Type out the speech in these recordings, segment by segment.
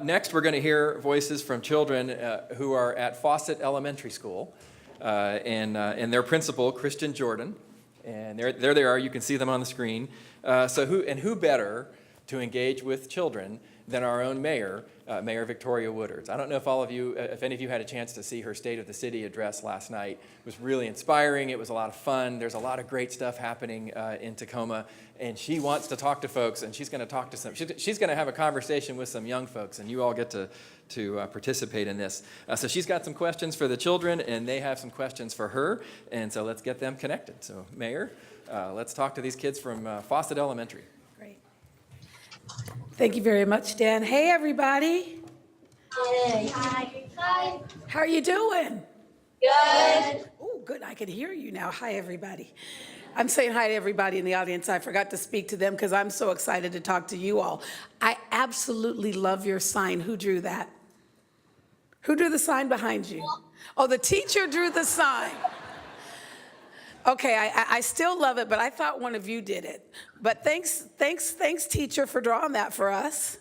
Next, we're going to hear voices from children who are at Fawcett Elementary School and their principal, Christian Jordan. And there they are. You can see them on the screen. So who better to engage with children than our own mayor, Mayor Victoria Woodards. I don't know if any of you had a chance to see her State of the City address last night. It was really inspiring. It was a lot of fun. There's a lot of great stuff happening in Tacoma, and she wants to talk to folks, and she's going to talk to she's going to have a conversation with some young folks, and you all get to participate in this. So she's got some questions for the children, and they have some questions for her, and so let's get them connected. So Mayor, let's talk to these kids from Fawcett Elementary. Thank you very much, Dan. Hey, everybody. Hi. Hi. How are you doing? Good. Oh, good. I can hear you now. Hi, everybody. I'm saying hi to everybody in the audience. I forgot to speak to them because I'm so excited to talk to you all. I absolutely love your sign. Who drew that? Who drew the sign behind you? Oh, the teacher drew the sign. Okay, I still love it, but I thought one of you did it. But thanks, teacher, for drawing that for us.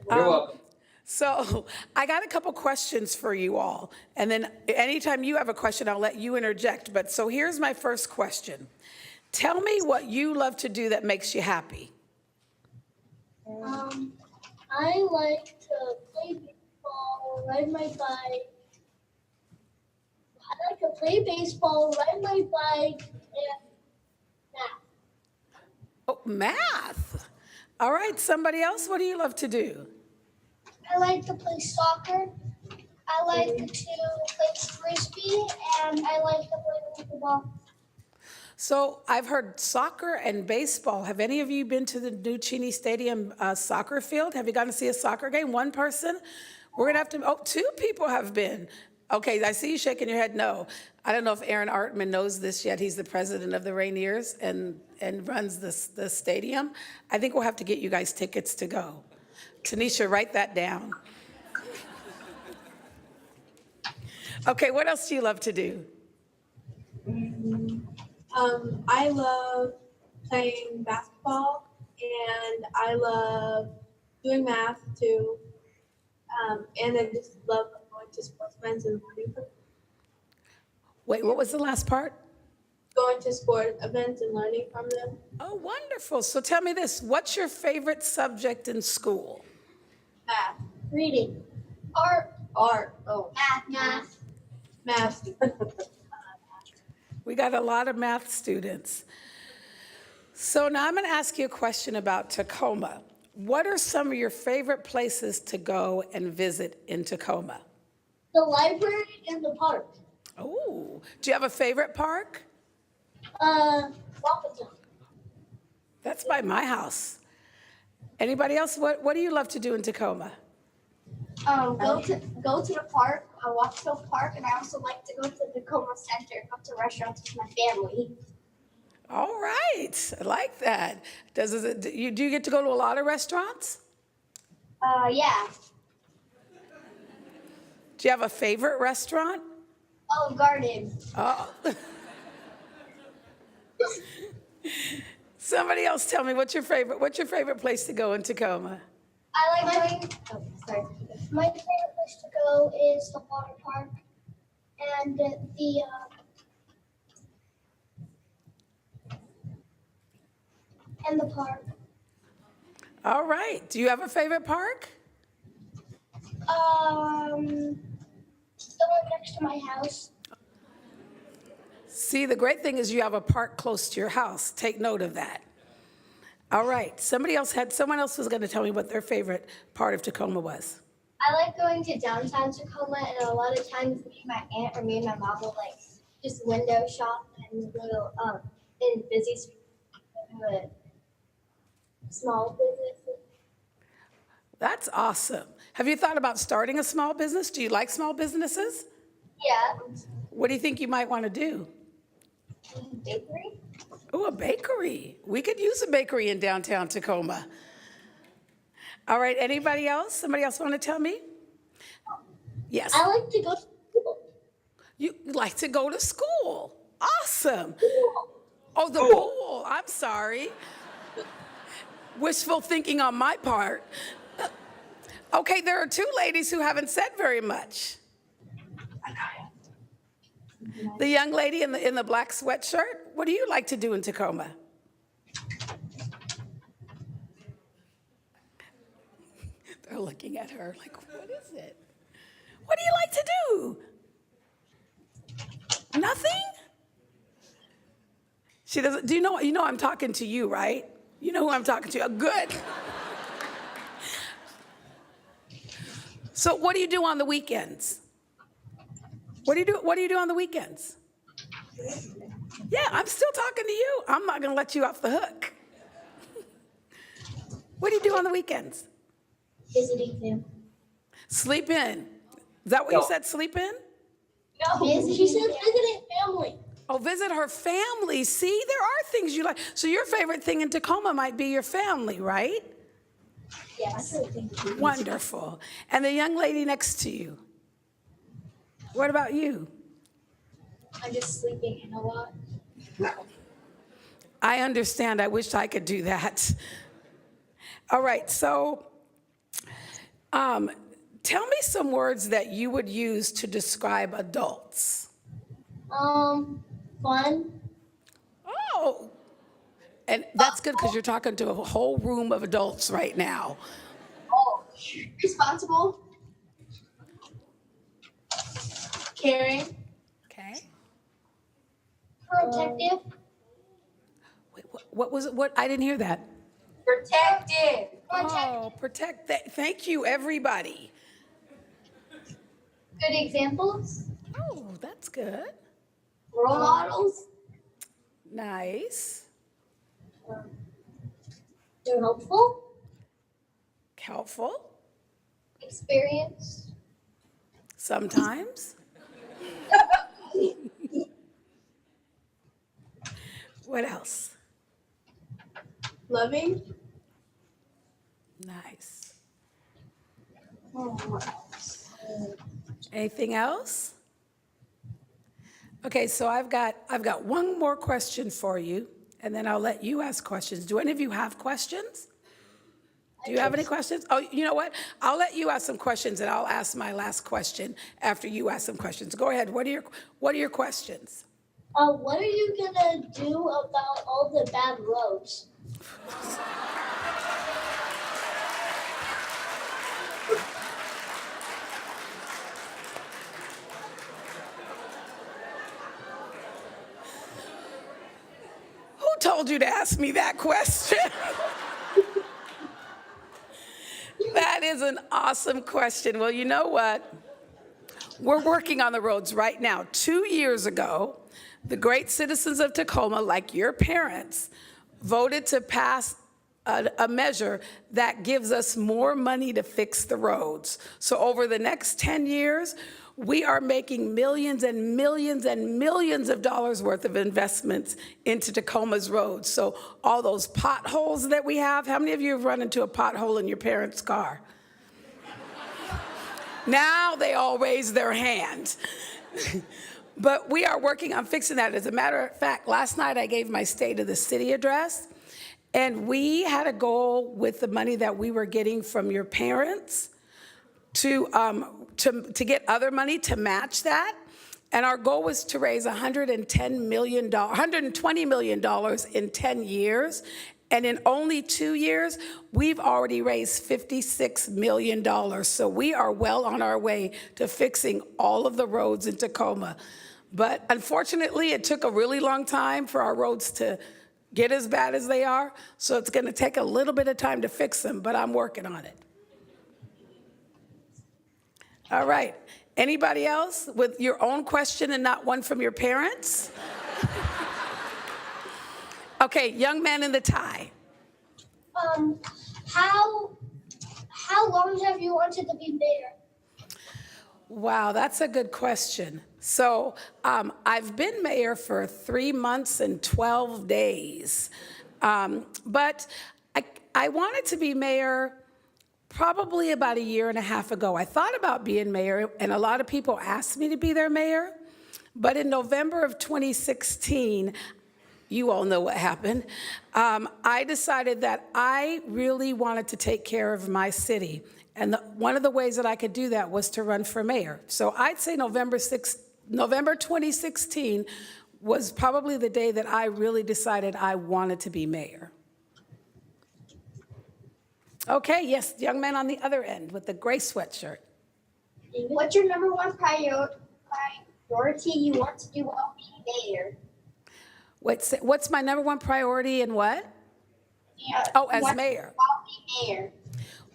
You're welcome. So I got a couple questions for you all. And then anytime you have a question, I'll let you interject. But so here's my first question. Tell me what you love to do that makes you happy. I like to play baseball, ride my bike. I like to play baseball, ride my bike, and math. Oh, math. All right, somebody else, what do you love to do? I like to play soccer. I like to play frisbee, and I like to play basketball. So I've heard soccer and baseball. Have any of you been to the new Cheney Stadium soccer field? Have you gone to see a soccer game? One person? We're going to have to, two people have been. Okay, I see you shaking your head no. I don't know if Aaron Artman knows this yet. He's the president of the Rainiers and runs the stadium. I think we'll have to get you guys tickets to go. Tanisha, write that down. Okay, what else do you love to do? I love playing basketball, and I love doing math too. And I just love going to sports events and learning from them. Wait, what was the last part? Going to sport events and learning from them. Oh, wonderful. So tell me this, what's your favorite subject in school? Math. Reading. Art. Oh, Math. math. We got a lot of math students. So now I'm going to ask you a question about Tacoma. What are some of your favorite places to go and visit in Tacoma? The library and the park. Oh, do you have a favorite park? Wapatown. That's by my house. Anybody else? What do you love to do in Tacoma? Go to the park, Wapatown Park, and I also like to go to the Tacoma Center, go to restaurants with my family. All right, I like that. Do you get to go to a lot of restaurants? Yeah. Do you have a favorite restaurant? Olive Garden. Oh. Somebody else tell me what's your favorite place to go in Tacoma? I like going. Oh, sorry. My favorite place to go is the water park and the park. All right. Do you have a favorite park? The one next to my house. See, the great thing is you have a park close to your house. Take note of that. All right. Someone else was going to tell me what their favorite part of Tacoma was. I like going to downtown Tacoma, and a lot of times me and my aunt or me and my mom will like just window shop and go in busy streets, small businesses. That's awesome. Have you thought about starting a small business? Do you like small businesses? Yeah. What do you think you might want to do? Bakery. Oh, a bakery. We could use a bakery in downtown Tacoma. All right, anybody else? Somebody else want to tell me? Yes. I like to go to school. You like to go to school. Awesome. Oh, the pool. I'm sorry. Wishful thinking on my part. Okay, there are two ladies who haven't said very much. The young lady in the black sweatshirt, what do you like to do in Tacoma? They're looking at her like, what is it? What do you like to do? Nothing? She doesn't, you know I'm talking to you, right? You know who I'm talking to. Good. So what do you do on the weekends? What do you do on the weekends? Yeah, I'm still talking to you. I'm not going to let you off the hook. What do you do on the weekends? Visiting them. Sleep in. Is that what you said, sleep in? No, she said visiting family. Oh, visit her family. See, there are things you like. So your favorite thing in Tacoma might be your family, right? Yes. Wonderful. And the young lady next to you. What about you? I'm just sleeping in a lot. I understand. I wish I could do that. All right, so tell me some words that you would use to describe adults. Fun. Oh, and that's good because you're talking to a whole room of adults right now. Oh, responsible. Caring. Okay. Protective. Wait, what was it? What? I didn't hear that. Protective. Oh, protect. Thank you, everybody. Good examples. Oh, that's good. Role models. Nice. They're helpful. Helpful. Experience. Sometimes. What else? Loving. Nice. Anything else? Okay, so I've got one more question for you, and then I'll let you ask questions. Do any of you have questions? Do you have any questions? Oh, you know what? I'll let you ask some questions, and I'll ask my last question after you ask some questions. Go ahead. What are your questions? What are you gonna do about all the bad roads? Who told you to ask me that question? That is an awesome question. Well, you know what? We're working on the roads right now. 2 years ago, the great citizens of Tacoma, like your parents, voted to pass a measure that gives us more money to fix the roads. So over the next 10 years, we are making millions and millions and millions of dollars worth of investments into Tacoma's roads. So all those potholes that we have, how many of you have run into a pothole in your parents' car? Now they all raise their hand. But we are working on fixing that. As a matter of fact, last night I gave my State of the City address, and we had a goal with the money that we were getting from your parents to get other money to match that. And our goal was to raise $120 million in 10 years. And in only 2 years, we've already raised $56 million. So we are well on our way to fixing all of the roads in Tacoma. But unfortunately, it took a really long time for our roads to get as bad as they are. So it's going to take a little bit of time to fix them, but I'm working on it. All right. Anybody else with your own question and not one from your parents? Okay, young man in the tie. How long have you wanted to be mayor? Wow, that's a good question. So I've been mayor for 3 months and 12 days. But I wanted to be mayor probably about 1.5 years ago. I thought about being mayor, and a lot of people asked me to be their mayor. But in November of 2016, you all know what happened. I decided that I really wanted to take care of my city. And one of the ways that I could do that was to run for mayor. So I'd say November 2016 was probably the day that I really decided I wanted to be mayor. Okay, yes, young man on the other end with the gray sweatshirt. What's your number one priority you want to do while being mayor? What's my number one priority and what? Yeah, Oh, as what- mayor. While being mayor.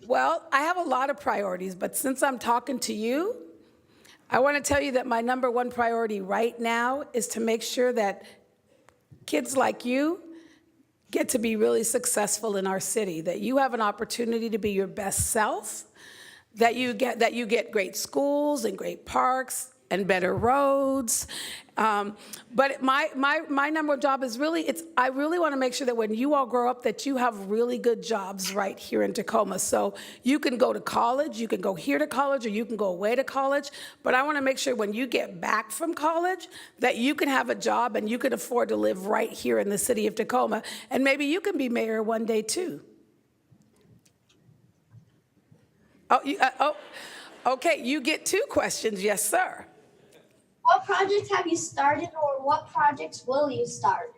Well, I have a lot of priorities, but since I'm talking to you, I want to tell you that my number one priority right now is to make sure that kids like you get to be really successful in our city, that you have an opportunity to be your best self, that you get great schools and great parks and better roads. But my number one job is I really want to make sure that when you all grow up that you have really good jobs right here in Tacoma. So you can go to college, you can go here to college, or you can go away to college. But I want to make sure when you get back from college that you can have a job and you can afford to live right here in the city of Tacoma. And maybe you can be mayor one day too. Okay, you get 2 questions, yes, sir. What projects have you started or what projects will you start?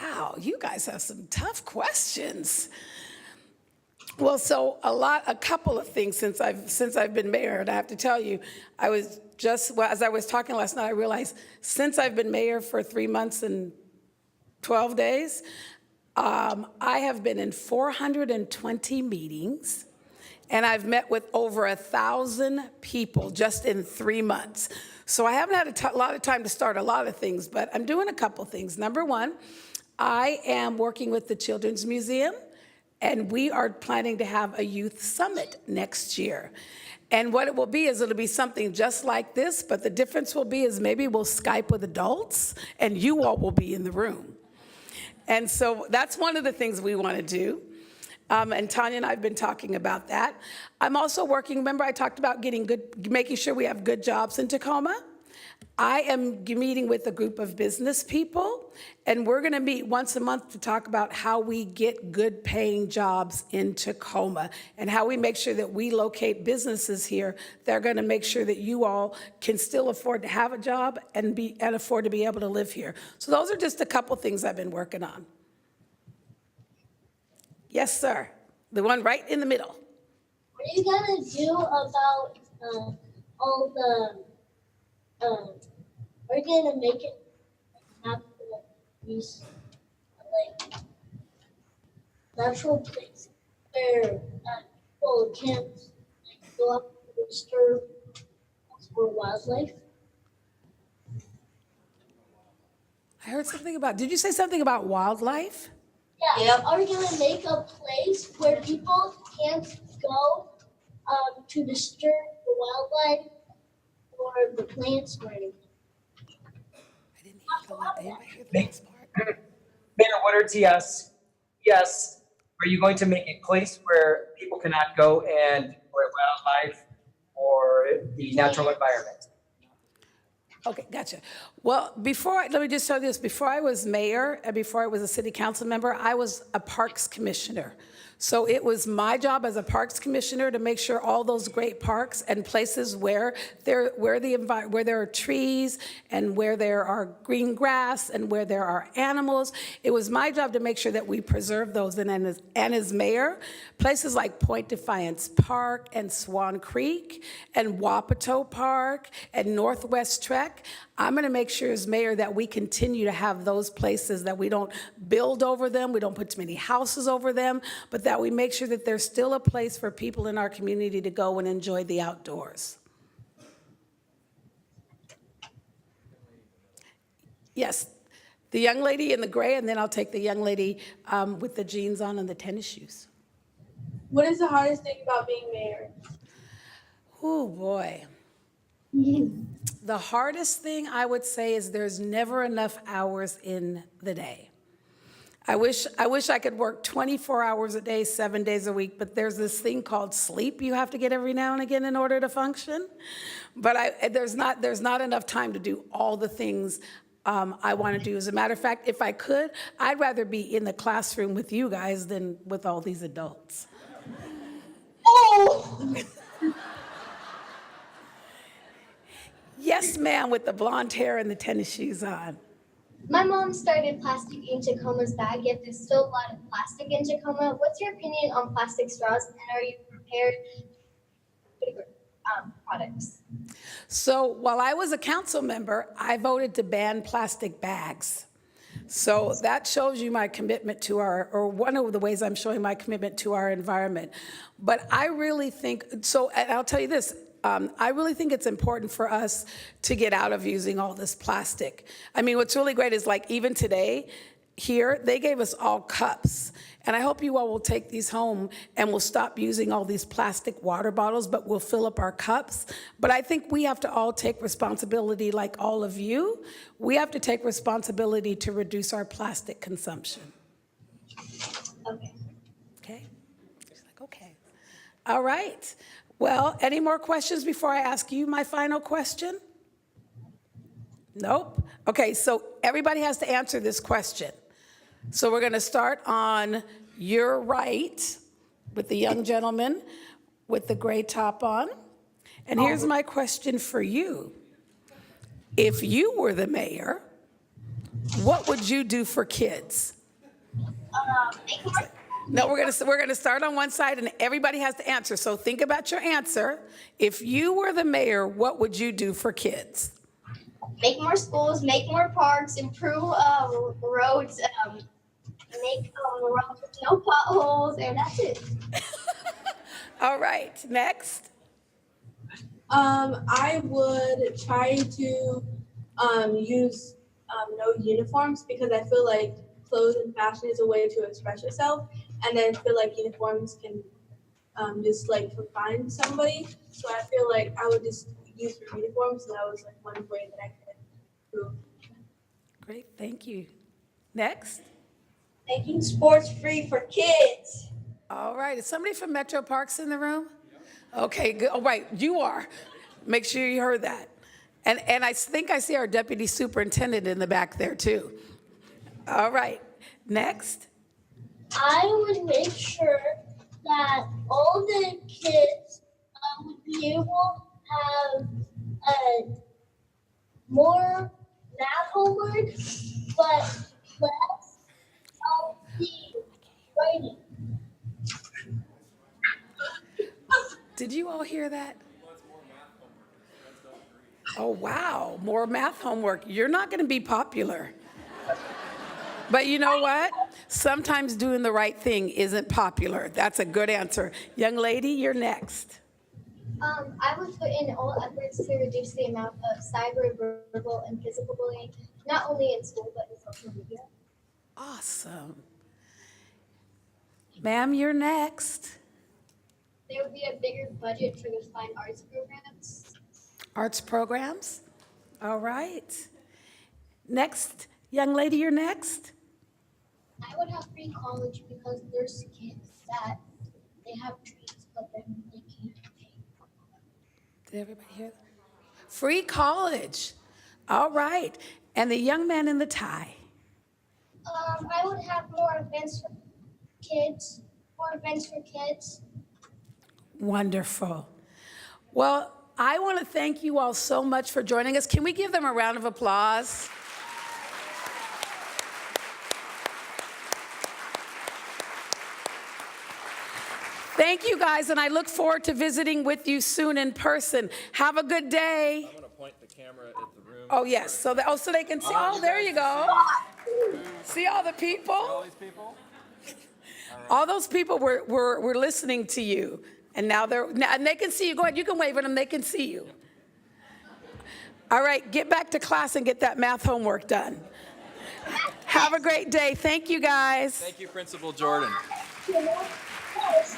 Wow, you guys have some tough questions. Well, so a couple of things since I've been mayor, and I have to tell you, as I was talking last night, I realized since I've been mayor for 3 months and 12 days, I have been in 420 meetings, and I've met with over 1,000 people just in 3 months. So I haven't had a lot of time to start a lot of things, but I'm doing a couple things. Number one, I am working with the Children's Museum, and we are planning to have a youth summit next year. And what it will be is it'll be something just like this, but the difference will be is maybe we'll Skype with adults, and you all will be in the room. And so that's one of the things we want to do. And Tanya and I have been talking about that. I'm also working, remember I talked about making sure we have good jobs in Tacoma? I am meeting with a group of business people, and we're going to meet once a month to talk about how we get good paying jobs in Tacoma and how we make sure that we locate businesses here that are going to make sure that you all can still afford to have a job and afford to be able to live here. So those are just a couple things I've been working on. Yes, sir. The one right in the middle. What are you gonna do about all the? Are you gonna make it have these like natural places where people can't go up to disturb for wildlife? I heard something about, did you say something about wildlife? Yeah. Yep. Are we gonna make a place where people can't go to disturb the wildlife or the plants or anything? I didn't hear the last part. Mayor Woodards, yes. Yes. Are you going to make a place where people cannot go and enjoy wildlife or the natural environment? Okay, gotcha. Well, let me just tell you this. Before I was mayor and before I was a city council member, I was a parks commissioner. So it was my job as a parks commissioner to make sure all those great parks and places where there are trees and where there are green grass and where there are animals, it was my job to make sure that we preserve those. And as mayor, places like Point Defiance Park and Swan Creek and Wapato Park and Northwest Trek, I'm going to make sure as mayor that we continue to have those places, that we don't build over them, we don't put too many houses over them, but that we make sure that there's still a place for people in our community to go and enjoy the outdoors. Yes, the young lady in the gray, and then I'll take the young lady with the jeans on and the tennis shoes. What is the hardest thing about being mayor? Oh, boy. The hardest thing I would say is there's never enough hours in the day. I wish I could work 24 hours a day, 7 days a week, but there's this thing called sleep you have to get every now and again in order to function. But there's not enough time to do all the things I want to do. As a matter of fact, if I could, I'd rather be in the classroom with you guys than with all these adults. Oh! Yes, ma'am, with the blonde hair and the tennis shoes on. My mom started plastic in Tacoma's bag, yet there's still a lot of plastic in Tacoma. What's your opinion on plastic straws, and are you prepared for bigger products? So while I was a council member, I voted to ban plastic bags. So that shows you my commitment to or one of the ways I'm showing my commitment to our environment. But I really think, and I'll tell you this, I really think it's important for us to get out of using all this plastic. I mean, what's really great is like even today, here, they gave us all cups. And I hope you all will take these home and we'll stop using all these plastic water bottles, but we'll fill up our cups. But I think we have to all take responsibility, like all of you. We have to take responsibility to reduce our plastic consumption. Okay. Okay? She's like, okay. All right. Well, any more questions before I ask you my final question? Nope. Okay, so everybody has to answer this question. So we're going to start on your right with the young gentleman with the gray top on. And here's my question for you. If you were the mayor, what would you do for kids? No, we're gonna start on one side and everybody has to answer. So think about your answer. If you were the mayor, what would you do for kids? Make more schools, make more parks, improve roads, make roads with no potholes, and that's it. All right, next. I would try to use no uniforms because I feel like clothes and fashion is a way to express yourself, and then I feel like uniforms can just like confine somebody. So I feel like I would just use for uniforms, and that was like one way that I could improve. Great, thank you. Next. Making sports free for kids. All right, is somebody from Metro Parks in the room? Okay, good. All right, you are. Make sure you heard that. And I think I see our deputy superintendent in the back there too. All right, next. I would make sure that all the kids would be able to have more math homework, but less of the writing. Did you all hear that? Oh, wow, more math homework. You're not going to be popular. But you know what? Sometimes doing the right thing isn't popular. That's a good answer. Young lady, you're next. I would put in all efforts to reduce the amount of cyber, verbal, and physical bullying, not only in school, but in social media. Awesome. Ma'am, you're next. There would be a bigger budget for the fine arts programs. Arts programs? All right. Next, young lady, you're next. I would have free college because there's kids that they have dreams, but then they can't pay. Did everybody hear that? Free college. All right. And the young man in the tie. I would have more events for kids. Wonderful. Well, I want to thank you all so much for joining us. Can we give them a round of applause? Thank you, guys, and I look forward to visiting with you soon in person. Have a good day. I'm going to point the camera at the room. Oh, yes, so they can see. Oh, there you go. See all the people? All these people? All those people were listening to you, and now they can see you. Go ahead, you can wave at them, they can see you. All right, get back to class and get that math homework done. Have a great day. Thank you, guys. Thank you, Principal Jordan. Yes.